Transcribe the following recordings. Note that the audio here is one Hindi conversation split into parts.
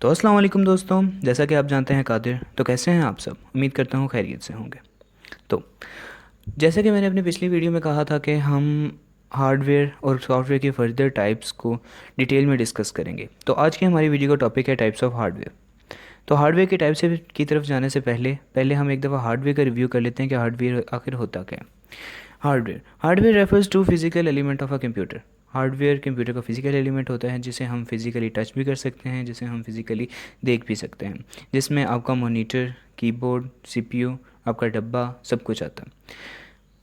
तो अस्सलाम वालेकुम दोस्तों, जैसा कि आप जानते हैं कादिर, तो कैसे हैं आप सब। उम्मीद करता हूँ खैरियत से होंगे। तो जैसा कि मैंने अपनी पिछली वीडियो में कहा था कि हम हार्डवेयर और सॉफ्टवेयर की फर्दर टाइप्स को डिटेल में डिस्कस करेंगे। तो आज की हमारी वीडियो का टॉपिक है टाइप्स ऑफ हार्डवेयर। तो हार्डवेयर के टाइप से की तरफ जाने से पहले पहले हम एक दफ़ा हार्डवेयर का रिव्यू कर लेते हैं कि हार्डवेयर आखिर होता क्या है। Hardware refers to physical element of a computer. Hardware computer का फिजिकल एलिमेंट होता है जिसे हम फिजिकली टच भी कर सकते हैं, जिसे हम फिजिकली देख भी सकते हैं, जिसमें आपका मॉनिटर, कीबोर्ड, सीपीयू, आपका डब्बा, सब कुछ आता है।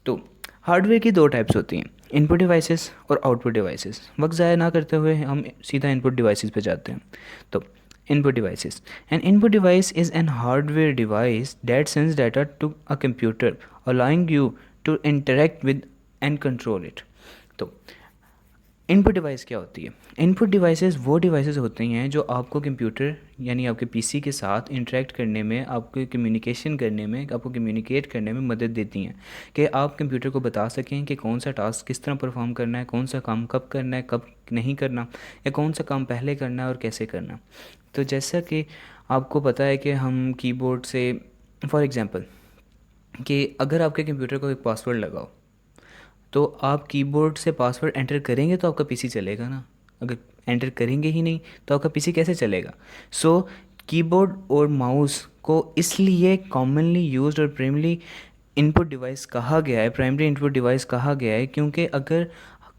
तो हार्डवेयर की दो टाइप्स होती हैं, इनपुट डिवाइसेस और आउटपुट डिवाइसेस। वक्त ज़ाया ना करते हुए हम सीधा इनपुट डिवाइसेस पे जाते हैं। तो input devices, an input device is an hardware device that sends data to a computer allowing you to interact with and control it. तो इनपुट डिवाइस क्या होती है? इनपुट डिवाइसेस वो डिवाइसेस होती हैं जो आपको कंप्यूटर यानी आपके पीसी के साथ इंटरेक्ट करने में, आपको कम्युनिकेशन करने में, आपको कम्युनिकेट करने में मदद देती हैं कि आप कंप्यूटर को बता सकें कि कौन सा टास्क किस तरह परफॉर्म करना है, कौन सा काम कब करना है, कब नहीं करना, या कौन सा काम पहले करना है और कैसे करना। तो जैसा कि आपको पता है कि हम कीबोर्ड से, फॉर एग्ज़ाम्पल, कि अगर आपके कंप्यूटर को एक पासवर्ड लगाओ तो आप कीबोर्ड से पासवर्ड एंटर करेंगे तो आपका पीसी चलेगा ना। अगर एंटर करेंगे ही नहीं तो आपका पीसी कैसे चलेगा? सो कीबोर्ड और माउस को इसलिए कॉमनली यूज्ड और प्राइमरी इनपुट डिवाइस कहा गया है, प्राइमरी इनपुट डिवाइस कहा गया है, क्योंकि अगर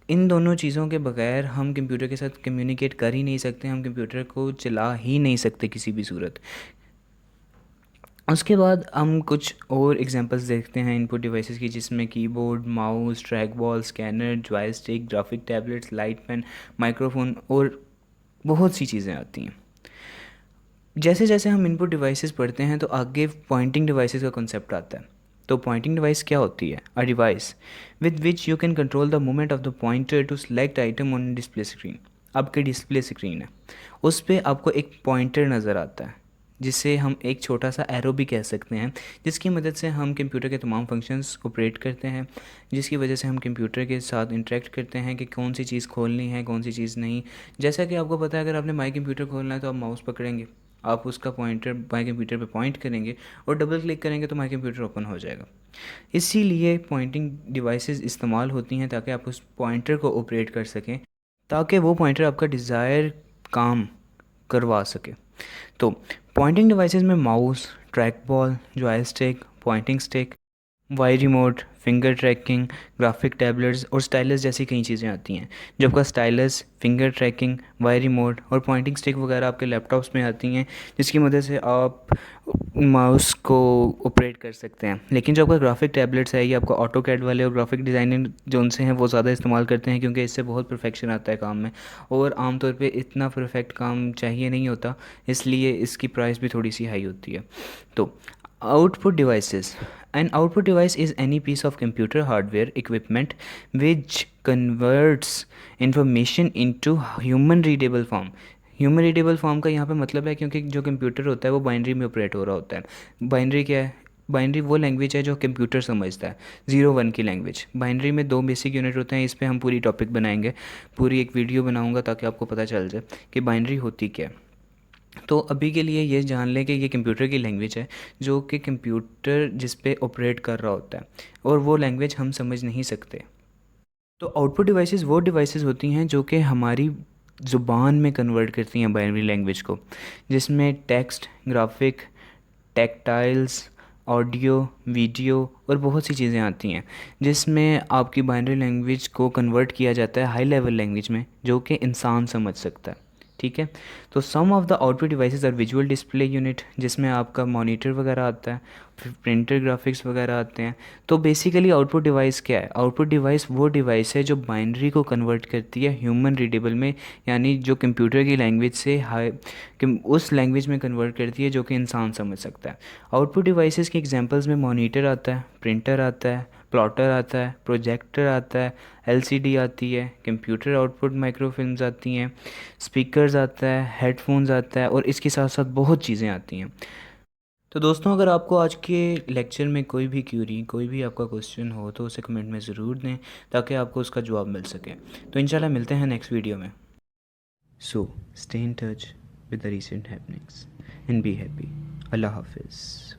इन दोनों चीज़ों के बगैर हम कंप्यूटर के साथ कम्युनिकेट कर ही नहीं सकते, हम कंप्यूटर को चला ही नहीं सकते किसी भी सूरत। उसके बाद हम कुछ और एग्जांपल्स देखते हैं इनपुट डिवाइसेस की, जिसमें keyboard, mouse, trackball, scanner, joystick, graphic tablets, light pen, microphone और बहुत सी चीज़ें आती हैं। जैसे जैसे हम इनपुट डिवाइसेस पढ़ते हैं तो आगे पॉइंटिंग डिवाइसेस का कॉन्सेप्ट आता है। तो पॉइंटिंग डिवाइस क्या होती है? A device with which you can control the movement of the pointer to select item on display screen. आपकी डिस्प्ले स्क्रीन है, उस पर आपको एक पॉइंटर नज़र आता है जिसे हम एक छोटा सा एरो भी कह सकते हैं, जिसकी मदद से हम कंप्यूटर के तमाम फंक्शंस ऑपरेट करते हैं, जिसकी वजह से हम कंप्यूटर के साथ इंटरेक्ट करते हैं कि कौन सी चीज़ खोलनी है, कौन सी चीज़ नहीं। जैसा कि आपको पता है, अगर आपने माई कंप्यूटर खोलना है तो आप माउस पकड़ेंगे, आप उसका पॉइंटर माई कंप्यूटर पे पॉइंट करेंगे और डबल क्लिक करेंगे तो माई कंप्यूटर ओपन हो जाएगा। इसीलिए पॉइंटिंग डिवाइसेस इस्तेमाल होती हैं ताकि आप उस पॉइंटर को ऑपरेट कर सकें, ताकि वो पॉइंटर आपका डिज़ायर काम करवा सके। तो पॉइंटिंग डिवाइसेस में mouse, trackball, joystick, pointing stick, Wii remote, finger tracking, graphic tablets और स्टाइलस जैसी कई चीज़ें आती हैं। जो आपका stylus, finger tracking, Wii remote और पॉइंटिंग स्टिक वगैरह आपके लैपटॉप्स में आती हैं, जिसकी मदद से आप माउस को ऑपरेट कर सकते हैं। लेकिन जो आपका ग्राफिक टैबलेट्स है, ये आपका ऑटो कैड वाले और ग्राफिक डिज़ाइनिंग जो उनसे हैं वो ज़्यादा इस्तेमाल करते हैं, क्योंकि इससे बहुत परफेक्शन आता है काम में, और आमतौर पे इतना परफेक्ट काम चाहिए नहीं होता, इसलिए इसकी प्राइस भी थोड़ी सी हाई होती है। तो output devices, an output device is any piece of computer hardware equipment which converts information into human readable form। Human readable form का यहाँ पे मतलब है, क्योंकि जो कंप्यूटर होता है वो बाइनरी में ऑपरेट हो रहा होता है। बाइनरी क्या है? बाइनरी वो लैंग्वेज है जो कंप्यूटर समझता है, 0 1 की लैंग्वेज। बाइनरी में दो बेसिक यूनिट होते हैं, इस पर हम पूरी टॉपिक बनाएंगे, पूरी एक वीडियो बनाऊंगा ताकि आपको पता चल जाए कि बाइनरी होती क्या है। तो अभी के लिए ये जान लें कि ये कंप्यूटर की लैंग्वेज है, जो कि कंप्यूटर जिस पे ऑपरेट कर रहा होता है, और वो लैंग्वेज हम समझ नहीं सकते। तो आउटपुट डिवाइसेस वो डिवाइसेस होती हैं जो कि हमारी ज़ुबान में कन्वर्ट करती हैं बाइनरी लैंग्वेज को, जिसमें टेक्स्ट, ग्राफिक, टेक्टाइल्स, ऑडियो, वीडियो और बहुत सी चीज़ें आती हैं, जिसमें आपकी बाइनरी लैंग्वेज को कन्वर्ट किया जाता है हाई लेवल लैंग्वेज में, जो कि इंसान समझ सकता है। ठीक है। तो some of the output devices are visual display unit, जिसमें आपका मॉनिटर वगैरह आता है, फिर प्रिंटर ग्राफिक्स वगैरह आते हैं। तो बेसिकली आउटपुट डिवाइस क्या है? आउटपुट डिवाइस वो डिवाइस है जो बाइनरी को कन्वर्ट करती है ह्यूमन रीडेबल में, यानी जो कंप्यूटर की लैंग्वेज से हाई उस लैंग्वेज में कन्वर्ट करती है जो कि इंसान समझ सकता है। आउटपुट डिवाइसेस के एग्जांपल्स में मॉनिटर आता है, प्रिंटर आता है, प्लॉटर आता है, प्रोजेक्टर आता है, एलसीडी आती है, कंप्यूटर आउटपुट माइक्रोफिल्म्स आती हैं, स्पीकर्स आता है, हेडफोन्स आता है, और इसके साथ साथ बहुत चीज़ें आती हैं। तो दोस्तों, अगर आपको आज के लेक्चर में कोई भी क्यूरी, कोई भी आपका क्वेश्चन हो तो उसे कमेंट में ज़रूर दें, ताकि आपको उसका जवाब मिल सके। तो इंशाल्लाह मिलते हैं नेक्स्ट वीडियो में। So stay in touch. with the recent happenings, and be happy. Allah Hafiz.